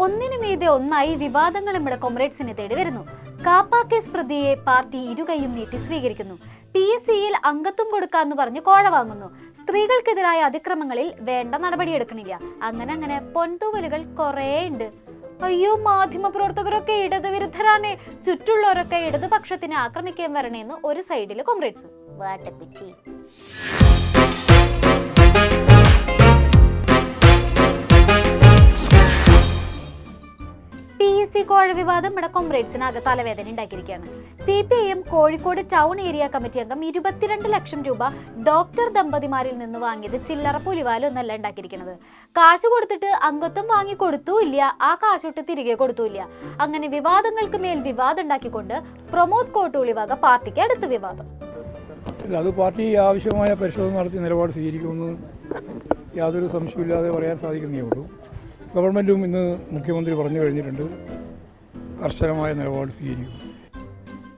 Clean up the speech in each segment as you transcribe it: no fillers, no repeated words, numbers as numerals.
ഒന്നിനുമീതെ ഒന്നായി വിവാദങ്ങൾ ഇവിടെ കോമ്രേഡ്സിനെ തേടി വരുന്നു. കാപ്പ കേസ് പ്രതിയെ പാർട്ടി ഇരുകൈയും നീട്ടി സ്വീകരിക്കുന്നു. PSCയിൽ അംഗത്വം കൊടുക്കാന്ന് പറഞ്ഞ് കോഴ വാങ്ങുന്നു. സ്ത്രീകൾക്കെതിരായ അതിക്രമങ്ങളിൽ വേണ്ട നടപടിയെടുക്കണില്ല. അങ്ങനെ പൊൻതൂവലുകൾ കുറേ ഉണ്ട്. അയ്യോ, മാധ്യമപ്രവർത്തകരൊക്കെ ഇടതുവിരുദ്ധരാണ്, ചുറ്റുള്ളവരൊക്കെ ഇടതുപക്ഷത്തിനെ ആക്രമിക്കാൻ വരണേന്ന് ഒരു സൈഡില് കോമ്രേഡ്സ്. വാട്ടപ്പിറ്റി. PSC കോഴ വിവാദം ഇവിടെ കോമ്രേഡ്സിനകത്ത് തലവേദന ഉണ്ടാക്കിയിരിക്കുകയാണ്. CPIM Kozhikode town area committee അംഗം 22 ലക്ഷം രൂപ ഡോക്ടർ ദമ്പതിമാരിൽ നിന്ന് വാങ്ങിയത് ചില്ലറ പുലിവാലൊന്നല്ല ഉണ്ടാക്കിയിരിക്കുന്നത്. കാശ് കൊടുത്തിട്ട് അംഗത്വം വാങ്ങി കൊടുത്തൂല്ല, ആ കാശൊട്ട് തിരികെ കൊടുത്തൂല്ല. അങ്ങനെ വിവാദങ്ങൾക്ക് മേൽ വിവാദം ഉണ്ടാക്കിക്കൊണ്ട് പ്രമോദ് കോട്ടൂളി വക പാർട്ടിക്ക് അടുത്ത വിവാദം. അത് പാർട്ടി ആവശ്യമായ പരിശോധന നടത്തി നിലപാട് സ്വീകരിക്കുമെന്ന് യാതൊരു സംശയമില്ലാതെ പറയാൻ സാധിക്കുന്നേ ഉള്ളൂ. ഗവൺമെൻറ്റും ഇന്ന് മുഖ്യമന്ത്രി പറഞ്ഞു കഴിഞ്ഞിട്ടുണ്ട്, കർശനമായ നിലപാട് സ്വീകരിക്കും.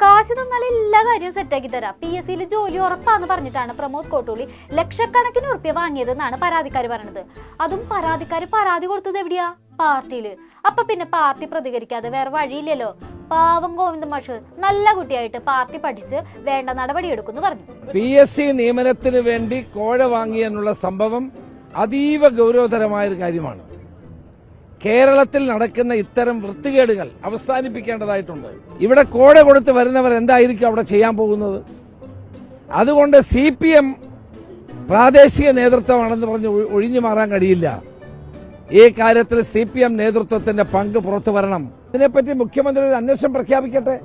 കാശ് തന്നാൽ എല്ലാ കാര്യവും സെറ്റാക്കി തരാം, PSCയിൽ ജോലി ഉറപ്പാന്ന് പറഞ്ഞിട്ടാണ് പ്രമോദ് കോട്ടൂളി ലക്ഷക്കണക്കിന് ഉറുപ്പ്യ വാങ്ങിയതെന്നാണ് പരാതിക്കാർ പറഞ്ഞത്. അതും പരാതിക്കാർ പരാതി കൊടുത്തത് എവിടെയാ? പാർട്ടിയില്. അപ്പൊ പിന്നെ പാർട്ടി പ്രതികരിക്കാതെ വേറെ വഴിയില്ലല്ലോ. പാവം ഗോവിന്ദ മാഷ് നല്ല കുട്ടിയായിട്ട് പാർട്ടി പഠിച്ച് വേണ്ട നടപടിയെടുക്കുമെന്ന് പറഞ്ഞു. PSC നിയമനത്തിന് വേണ്ടി കോഴ വാങ്ങിയെന്നുള്ള സംഭവം അതീവ ഗൗരവതരമായൊരു കാര്യമാണ്. കേരളത്തിൽ നടക്കുന്ന ഇത്തരം വൃത്തികേടുകൾ അവസാനിപ്പിക്കേണ്ടതായിട്ടുണ്ട്. ഇവിടെ കോഴ കൊടുത്ത് വരുന്നവർ എന്തായിരിക്കും അവിടെ ചെയ്യാൻ പോകുന്നത്? അതുകൊണ്ട് CPM പ്രാദേശിക നേതൃത്വമാണെന്ന് പറഞ്ഞ് ഒഴിഞ്ഞു മാറാൻ കഴിയില്ല. ഈ കാര്യത്തിൽ CPM നേതൃത്വത്തിന്റെ പങ്ക് പുറത്തു വരണം. ഇതിനെപ്പറ്റി മുഖ്യമന്ത്രി ഒരു അന്വേഷണം പ്രഖ്യാപിക്കട്ടെ,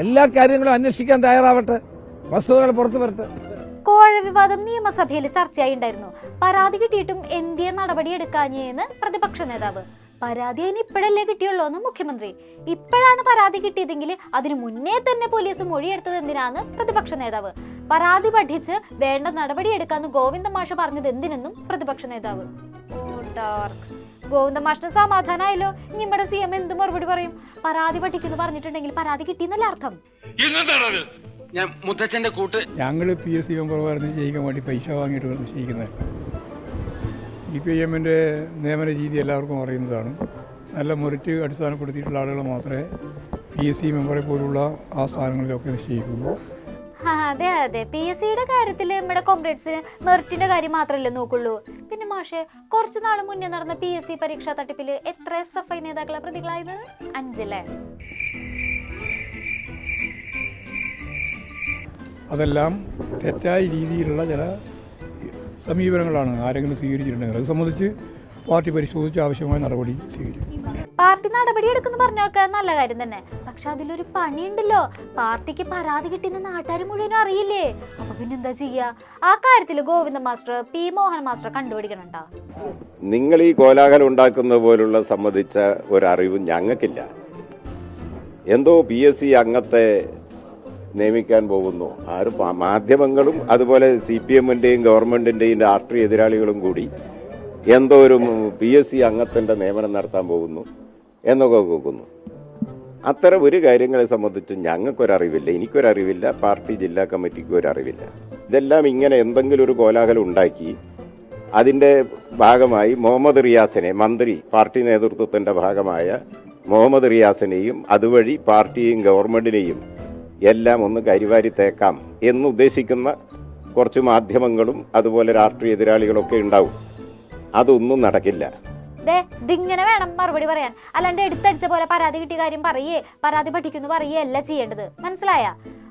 എല്ലാ കാര്യങ്ങളും അന്വേഷിക്കാൻ തയ്യാറാവട്ടെ, വസ്തുതകൾ പുറത്തു വരട്ടെ. കോഴ വിവാദം നിയമസഭയിൽ ചർച്ചയായി ഉണ്ടായിരുന്നു. പരാതി കിട്ടിയിട്ടും എന്തിയെ നടപടിയെടുക്കാഞ്ഞെന്ന് പ്രതിപക്ഷ നേതാവ്. പരാതി അതിന് ഇപ്പോഴല്ലേ കിട്ടിയുള്ളൂ എന്ന് മുഖ്യമന്ത്രി. ഇപ്പോഴാണ് പരാതി കിട്ടിയതെങ്കിൽ അതിനു മുന്നേ തന്നെ പോലീസ് മൊഴിയെടുത്തത് എന്തിനാന്ന് പ്രതിപക്ഷ നേതാവ്. പരാതി പഠിച്ച് വേണ്ട നടപടിയെടുക്കാന്ന് ഗോവിന്ദ മാഷ് പറഞ്ഞത് എന്തിനെന്നും പ്രതിപക്ഷ നേതാവ്. ഗോവിന്ദ മാഷിന് സമാധാനമായല്ലോ. നമ്മുടെ CM എന്ത് മറുപടി പറയും? പരാതി പഠിക്കുന്നു പറഞ്ഞിട്ടുണ്ടെങ്കിൽ പരാതി കിട്ടിയെന്നല്ല അർത്ഥം. ഞങ്ങൾ PSC മെമ്പർമാരെ ജയിക്കാൻ വേണ്ടി പൈസ വാങ്ങിയിട്ട് നിശ്ചയിക്കുന്നത്. CPIMന്റെ നിയമന രീതി എല്ലാവർക്കും അറിയുന്നതാണ്. നല്ല മെറിറ്റ് അടിസ്ഥാനപ്പെടുത്തിയിട്ടുള്ള ആളുകൾ മാത്രമേ PSC മെമ്പറെ പോലുള്ള ആ സ്ഥാനങ്ങളിലൊക്കെ നിശ്ചയിക്കുള്ളൂ. അതെ, PSCയുടെ കാര്യത്തിൽ നമ്മുടെ കോമ്രേഡ്സിന് മെറിറ്റിന്റെ കാര്യം മാത്രമല്ലേ നോക്കുള്ളൂ. പിന്നെ മാഷെ, കുറച്ചു നാൾ മുന്നേ നടന്ന PSC പരീക്ഷാ തട്ടിപ്പിൽ എത്ര SFI നേതാക്കളെ പ്രതികളായത്? 5 അല്ലേ? അതെല്ലാം തെറ്റായ രീതിയിലുള്ള ചില സമീപനങ്ങളാണ് ആരെങ്കിലും സ്വീകരിച്ചിട്ടുണ്ടെങ്കിൽ അത് സംബന്ധിച്ച് പാർട്ടി പരിശോധിച്ച് ആവശ്യമായ നടപടി സ്വീകരിക്കും. പാർട്ടി നടപടി എടുക്കുന്നു പറഞ്ഞൊക്കെ നല്ല കാര്യം തന്നെ. പക്ഷെ അതിലൊരു പണിയുണ്ടല്ലോ. പാർട്ടിക്ക് പരാതി കിട്ടിയെന്ന് നാട്ടുകാർ മുഴുവനും അറിയില്ലേ? അപ്പൊ പിന്നെന്താ ചെയ്യാ? ആ കാര്യത്തിൽ Govinda master, P. Mohan master കണ്ടുപിടിക്കണുണ്ടോ? നിങ്ങൾ ഈ കോലാഹലം ഉണ്ടാക്കുന്ന പോലുള്ള സംബന്ധിച്ച ഒരറിവും ഞങ്ങൾക്കില്ല. എന്തോ PSC അംഗത്തെ നിയമിക്കാൻ പോകുന്നു. ആരും മാധ്യമങ്ങളും അതുപോലെ CPMന്റെയും ഗവൺമെന്റിന്റെയും രാഷ്ട്രീയ എതിരാളികളും കൂടി എന്തോ ഒരു PSC അംഗത്തിന്റെ നിയമനം നടത്താൻ പോകുന്നു എന്നൊക്കെ കേൾക്കുന്നു. അത്തരം ഒരു കാര്യങ്ങളെ സംബന്ധിച്ച് ഞങ്ങൾക്കൊരറിവില്ല, എനിക്കൊരറിവില്ല, പാർട്ടി ജില്ലാ കമ്മിറ്റിക്കും ഒരറിവില്ല. ഇതെല്ലാം ഇങ്ങനെ എന്തെങ്കിലും ഒരു കോലാഹലം ഉണ്ടാക്കി അതിന്റെ ഭാഗമായി മുഹമ്മദ് റിയാസിനെ, മന്ത്രി പാർട്ടി നേതൃത്വത്തിന്റെ ഭാഗമായ മുഹമ്മദ് റിയാസിനെയും അതുവഴി പാർട്ടിയെയും ഗവൺമെന്റിനെയും എല്ലാം ഒന്ന് കരിവാരി തേക്കാം എന്നുദ്ദേശിക്കുന്ന കുറച്ച് മാധ്യമങ്ങളും അതുപോലെ രാഷ്ട്രീയ എതിരാളികളൊക്കെ ഉണ്ടാവും. അതൊന്നും നടക്കില്ല. ഇതിങ്ങനെ വേണം മറുപടി പറയാൻ. അല്ലാണ്ട് എടുത്തടിച്ച പോലെ പരാതി കിട്ടിയ കാര്യം പറയേ, പരാതി പഠിക്കുന്നു പറയേ അല്ല ചെയ്യേണ്ടത്. മനസ്സിലായ?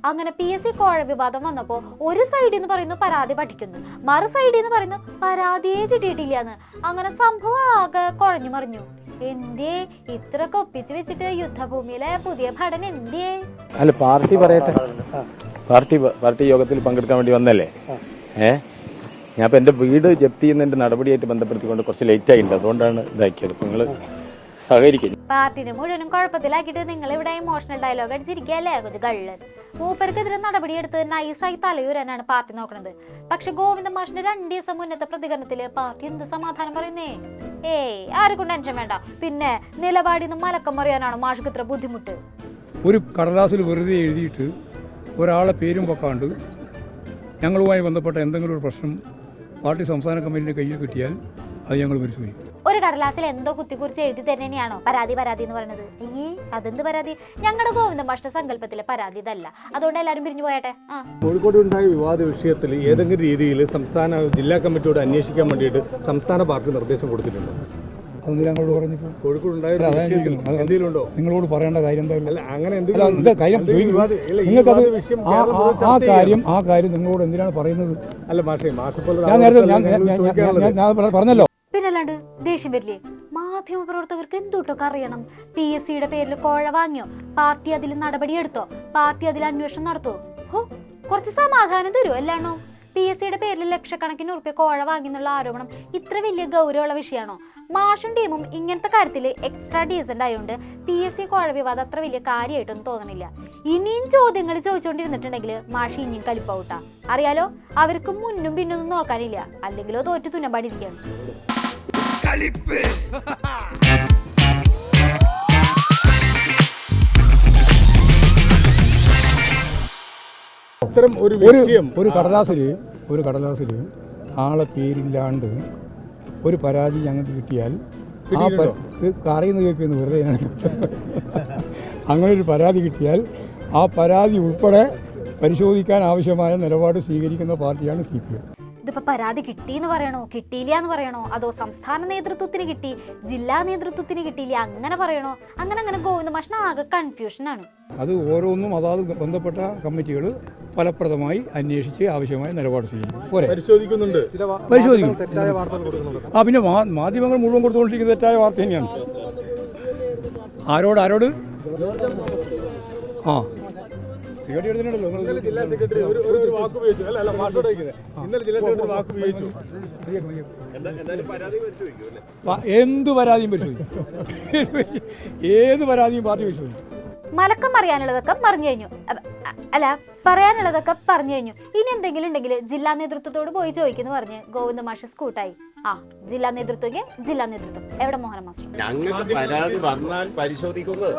അങ്ങനെ PSC കോഴ വിവാദം വന്നപ്പോ ഒരു സൈഡിൽ നിന്ന് പറയുന്നു പരാതി പഠിക്കുന്നു, മറു സൈഡിൽ നിന്ന് പറയുന്നു പരാതിയെ കിട്ടിയിട്ടില്ലാന്ന്. അങ്ങനെ സംഭവം ആകെ കുഴഞ്ഞു മറിഞ്ഞു. എന്തേ ഇത്രയൊക്കെ ഒപ്പിച്ച് വെച്ചിട്ട് യുദ്ധഭൂമിയിലെ പുതിയ ഭടൻ എന്തേ? അല്ല, പാർട്ടി പറയട്ടെ. പാർട്ടി യോഗത്തിൽ പങ്കെടുക്കാൻ വേണ്ടി വന്നല്ലേ? ഞാൻ ഇപ്പൊ എന്റെ വീട് ജപ്തി ചെയ്യുന്നതിന്റെ നടപടിയായിട്ട് ബന്ധപ്പെടുത്തിക്കൊണ്ട് കുറച്ച് ലേറ്റ് ആയിട്ടുണ്ട്, അതുകൊണ്ടാണ് ഇതാക്കിയത്. നിങ്ങൾ സഹകരിക്കും. പാർട്ടിനെ മുഴുവനും കുഴപ്പത്തിലാക്കിയിട്ട് നിങ്ങൾ ഇവിടെ ഇമോഷണൽ ഡയലോഗ് അടിച്ചിരിക്കുകയല്ലേ കൊച്ചു കള്ളൻ. മൂപ്പർക്കെതിരെ നടപടിയെടുത്ത് നൈസായി തലയൂരാനാണ് പാർട്ടി നോക്കുന്നത്. പക്ഷെ ഗോവിന്ദ മാഷിന്റെ 2 ദിവസം മുന്നത്തെ പ്രതികരണത്തില് പാർട്ടി എന്ത് സമാധാനം പറയുന്നേ? ആർക്കും ടെൻഷൻ വേണ്ട. പിന്നെ നിലപാടിന്ന് മലക്കം പറയാനാണോ മാഷ്ക്ക് ഇത്ര ബുദ്ധിമുട്ട്? ഒരു കടലാസിൽ വെറുതെ എഴുതിയിട്ട് ഒരാളെ പേരും വെക്കാണ്ട് ഞങ്ങളുമായി ബന്ധപ്പെട്ട എന്തെങ്കിലും ഒരു പ്രശ്നം പാർട്ടി സംസ്ഥാന കമ്മിറ്റിയുടെ കയ്യിൽ കിട്ടിയാൽ അത് ഞങ്ങൾ പരിശോധിക്കും. ഒരു കടലാസിൽ എന്തോ കുത്തിക്കുറിച്ച് എഴുതി തന്നെയാണോ പരാതി എന്ന് പറയുന്നത്? അയ്യേ, അതെന്ത് പരാതി? ഞങ്ങളുടെ ഗോവിന്ദ മാഷ്ട സങ്കല്പത്തിലെ പരാതി ഇതല്ല. അതുകൊണ്ട് എല്ലാവരും പിരിഞ്ഞു പോയട്ടെ. കോഴിക്കോട് ഉണ്ടായ വിവാദ വിഷയത്തിൽ ഏതെങ്കിലും രീതിയിൽ സംസ്ഥാന ജില്ലാ കമ്മിറ്റിയോട് അന്വേഷിക്കാൻ വേണ്ടിയിട്ട് സംസ്ഥാന പാർട്ടി നിർദ്ദേശം കൊടുത്തിട്ടുണ്ടോ? അത് ഞങ്ങളോട് പറഞ്ഞപ്പോൾ കോഴിക്കോട് ഉണ്ടായ എന്തെങ്കിലും ഉണ്ടോ? നിങ്ങളോട് പറയേണ്ട കാര്യം എന്തായാലും അല്ല, അങ്ങനെ ആ കാര്യം നിങ്ങളോട് എന്തിനാണ് പറയുന്നത്? അല്ല മാഷേ, ഞാൻ നേരത്തെ ഞാൻ പറഞ്ഞല്ലോ. പിന്നല്ലാണ്ട് ദേഷ്യം വരില്ലേ? മാധ്യമ പ്രവർത്തകർക്ക് എന്തുട്ടൊക്കെ അറിയണം? PSCയുടെ പേരിൽ കോഴ വാങ്ങിയോ? പാർട്ടി അതിൽ നടപടിയെടുത്തോ? പാർട്ടി അതിൽ അന്വേഷണം നടത്തുമോ? കുറച്ച് സമാധാനം തരുമോ? അല്ലാണോ PSCയുടെ പേരിൽ ലക്ഷക്കണക്കിന് ഉറുപ്പ്യ കോഴ വാങ്ങിന്നുള്ള ആരോപണം ഇത്ര വലിയ ഗൗരവമുള്ള വിഷയമാണോ? മാഷും ടീമും ഇങ്ങനത്തെ കാര്യത്തിൽ എക്സ്ട്രാ ഡീസൻ്റ് ആയതുകൊണ്ട് PSC കോഴ വിവാദം അത്ര വലിയ കാര്യമായിട്ടൊന്നും തോന്നണില്ല. ഇനിയും ചോദ്യങ്ങൾ ചോദിച്ചുകൊണ്ടിരുന്നിട്ടുണ്ടെങ്കിൽ മാഷി ഇനിയും കലിപ്പാവൂട്ടാ. അറിയാലോ, അവർക്ക് മുന്നും പിന്നൊന്നും നോക്കാനില്ല. അല്ലെങ്കിലോ തോറ്റു തുന്നമ്പാടിരിക്കുകയാണ്. അത്തരം ഒരു കടലാസിൽ ആളെ പേരില്ലാണ്ട് ഒരു പരാതി ഞങ്ങൾക്ക് കിട്ടിയാൽ അറിയുന്ന കേൾക്കുന്നു വെറുതെ അങ്ങനെ ഒരു പരാതി കിട്ടിയാൽ ആ പരാതി ഉൾപ്പെടെ പരിശോധിക്കാൻ ആവശ്യമായ നിലപാട് സ്വീകരിക്കുന്ന പാർട്ടിയാണ് CPM. ഇതിപ്പോ പരാതി കിട്ടിയെന്ന് പറയണോ, കിട്ടിയില്ല എന്ന് പറയണോ, അതോ സംസ്ഥാന നേതൃത്വത്തിന് കിട്ടി, ജില്ലാ നേതൃത്വത്തിന് കിട്ടിയില്ല അങ്ങനെ പറയണോ? അങ്ങനെ ഗോവിന്ദ മാഷിന് ആകെ കൺഫ്യൂഷനാണ്. അത് ഓരോന്നും അതാത് ബന്ധപ്പെട്ട കമ്മിറ്റികൾ ഫലപ്രദമായി അന്വേഷിച്ച് ആവശ്യമായ നിലപാട് സ്വീകരിക്കും. പരിശോധിക്കുന്നുണ്ട്. പിന്നെ മാധ്യമങ്ങൾ മുഴുവൻ കൊടുത്തുകൊണ്ടിരിക്കുന്ന തെറ്റായ വാർത്ത തന്നെയാണ്. ആരോട് ജില്ലാ സെക്രട്ടറി ഒരു വാക്ക് ഉപയോഗിച്ചു. അല്ല മാഷോട് ഇന്നലെ ജില്ലാ സെക്രട്ടറി വാക്ക് ഉപയോഗിച്ചു. എന്ത് പരാതിയും പരിശോധിക്കും. ഏത് പരാതിയും പാർട്ടി പരിശോധിക്കും. മലക്കം അറിയാനുള്ളതൊക്കെ പറഞ്ഞു കഴിഞ്ഞു. അല്ല, പറയാനുള്ളതൊക്കെ പറഞ്ഞു കഴിഞ്ഞു. ഇനി എന്തെങ്കിലും ഉണ്ടെങ്കിൽ ജില്ലാ നേതൃത്വത്തോട് പോയി ചോദിക്കുന്നു പറഞ്ഞ് ഗോവിന്ദ മാഷ് സ്കൂട്ടായി. ജില്ലാ നേതൃത്വം എവിടെ മോഹന മാസ്റ്റർ? ഞങ്ങൾക്ക് പരാതി വന്നാൽ പരിശോധിക്കുന്നത്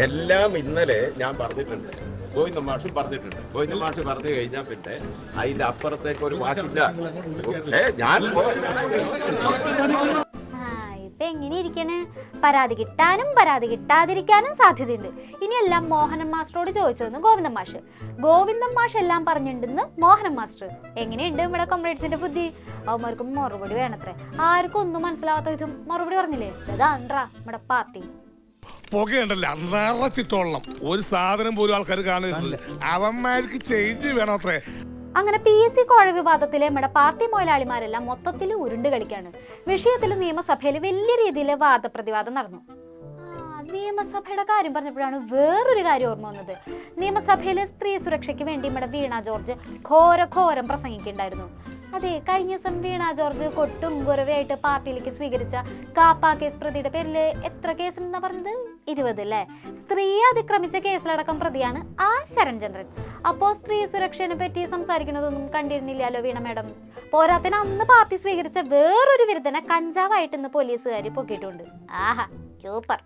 എല്ലാം ഇന്നലെ ഞാൻ പറഞ്ഞിട്ടുണ്ട്. ഗോവിന്ദ മാഷും പറഞ്ഞിട്ടുണ്ട്. ഗോവിന്ദ മാഷ് പറഞ്ഞു കഴിഞ്ഞാൽ പിന്നെ അതിന്റെ അപ്പുറത്തേക്ക് ഒരു വാക്കില്ല. ഞാൻ ഇപ്പൊ എങ്ങനെ ഇരിക്കണ്? പരാതി കിട്ടാനും പരാതി കിട്ടാതിരിക്കാനും സാധ്യതയുണ്ട്. ഇനിയെല്ലാം മോഹനൻ മാസ്റ്ററോട് ചോദിച്ചോന്ന് ഗോവിന്ദൻ മാഷ് എല്ലാം പറഞ്ഞിട്ടുണ്ടെന്ന് മോഹനൻ മാസ്റ്റർ. എങ്ങനെയുണ്ട് നമ്മുടെ കോമ്രേഡ്സിന്റെ ബുദ്ധി? അവന്മാർക്കും മറുപടി വേണത്രേ. ആർക്കും ഒന്നും മനസ്സിലാവാത്ത വിധം മറുപടി പറഞ്ഞില്ലേ? അതാണ്ടാ നമ്മുടെ പാർട്ടി. പുകയുണ്ടല്ലോ നിറച്ചിട്ടോളണം. ഒരു സാധനം പോലും ആൾക്കാർ കാണരുത്. അവന്മാർക്ക് ചേഞ്ച് വേണത്രേ. അങ്ങനെ PSC കോഴ വിവാദത്തിലെ നമ്മുടെ പാർട്ടി മുതലാളിമാരെല്ലാം മൊത്തത്തിൽ ഉരുണ്ട് കളിക്കാണ്. വിഷയത്തിൽ നിയമസഭയിൽ വലിയ രീതിയിൽ വാദപ്രതിവാദം നടന്നു. നിയമസഭയുടെ കാര്യം പറഞ്ഞപ്പോഴാണ് വേറൊരു കാര്യം ഓർമ്മ വന്നത്. നിയമസഭയിൽ സ്ത്രീ സുരക്ഷയ്ക്ക് വേണ്ടി നമ്മുടെ വീണ ജോർജ് ഘോരം പ്രസംഗിക്കുന്നുണ്ടായിരുന്നു. അതെ, കഴിഞ്ഞ ദിവസം വീണ ജോർജ് കൊട്ടും കുറവയായിട്ട് പാർട്ടിയിലേക്ക് സ്വീകരിച്ച കാപ്പ കേസ് പ്രതിയുടെ പേരിൽ എത്ര കേസുണ്ടെന്നാ പറഞ്ഞത്? 20 അല്ലേ? സ്ത്രീയെ അതിക്രമിച്ച കേസിലടക്കം പ്രതിയാണ് ആ ശരൺചന്ദ്രൻ. അപ്പോൾ സ്ത്രീ സുരക്ഷയെ പറ്റി സംസാരിക്കുന്നതൊന്നും കണ്ടിരുന്നില്ലല്ലോ വീണ മാഡം. പോരാത്തിന് അന്ന് പാർട്ടി സ്വീകരിച്ച വേറൊരു വിരുദ്ധനെ കഞ്ചാവായിട്ട് ഇന്ന് പോലീസുകാർ പൊക്കിയിട്ടുണ്ട്. ആഹാ, സൂപ്പർ.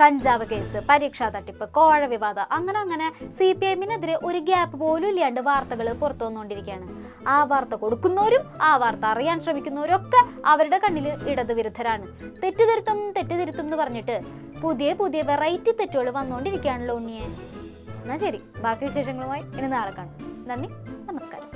കഞ്ചാവ് കേസ്, പരീക്ഷാ തട്ടിപ്പ്, കോഴ വിവാദം, അങ്ങനെ CPM-നെതിരെ ഒരു ഗ്യാപ്പ് പോലും ഇല്ലാണ്ട് വാർത്തകൾ പുറത്തു വന്നുകൊണ്ടിരിക്കുകയാണ്. ആ വാർത്ത കൊടുക്കുന്നവരും ആ വാർത്ത അറിയാൻ ശ്രമിക്കുന്നവരും ഒക്കെ അവരുടെ കണ്ണിൽ ഇടതുവിരുദ്ധരാണ്. തെറ്റുതിരുത്തും എന്ന് പറഞ്ഞിട്ട് പുതിയ വെറൈറ്റി തെറ്റുകൾ വന്നുകൊണ്ടിരിക്കുകയാണല്ലോ ഉണ്ണിയെ. എന്നാ ശരി, ബാക്കി വിശേഷങ്ങളുമായി ഇനി നാളെ കാണാം. നന്ദി, നമസ്കാരം.